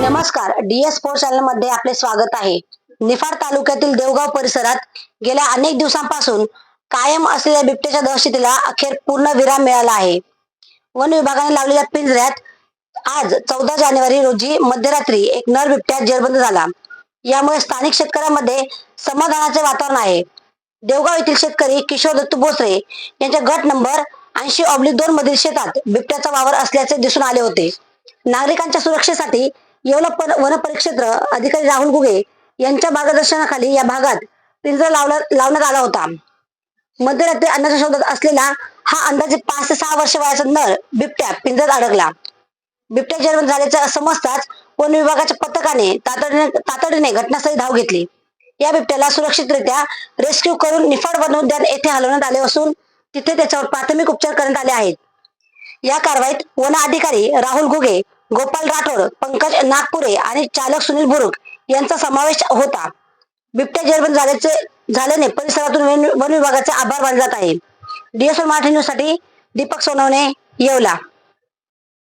नमस्कार, DS sports channel मध्ये आपले स्वागत आहे. निफाड तालुक्यातील देवगाव परिसरात गेल्या अनेक दिवसांपासून कायम असलेल्या बिबट्याच्या दहशतीला अखेर पूर्ण विराम मिळाला आहे. वन विभागाने लावलेल्या पिंजऱ्यात आज 14 जानेवारी रोजी मध्यरात्री एक नर बिबट्या जेरबंद झाला. यामुळे स्थानिक शेतकऱ्यांमध्ये समाधानाचे वातावरण आहे. देवगाव येथील शेतकरी किशोर दत्तू भोसरे यांच्या गट नंबर 80/2 मधील शेतात बिबट्याचा वावर असल्याचे दिसून आले होते. नागरिकांच्या सुरक्षेसाठी येवला वन परिक्षेत्र अधिकारी राहुल घुगे यांच्या मार्गदर्शनाखाली या भागात पिंजरा लावण्यात आला होता. मध्यरात्री अन्नाच्या शोधात असलेला हा अंदाजे 5 ते 6 वर्ष वयाचा नर बिबट्या पिंजऱ्यात अडकला. बिबट्या जेरबंद झाल्याचे समजताच वन विभागाच्या पथकाने तातडीने घटनास्थळी धाव घेतली. या बिबट्याला सुरक्षितरित्या रेस्क्यू करून निफाड वन उद्यान येथे हलवण्यात आले असून तिथे त्याच्यावर प्राथमिक उपचार करण्यात आले आहेत. या कारवाईत वन अधिकारी राहुल घुगे, गोपाल राठोड, पंकज नागपुरे आणि चालक सुनील बुरुक यांचा समावेश होता. बिबट्या जेरबंद झाल्याने परिसरातून वन विभागाचे आभार मानले जात आहे. DS मराठी न्यूज साठी दीपक सोनवणे, येवला.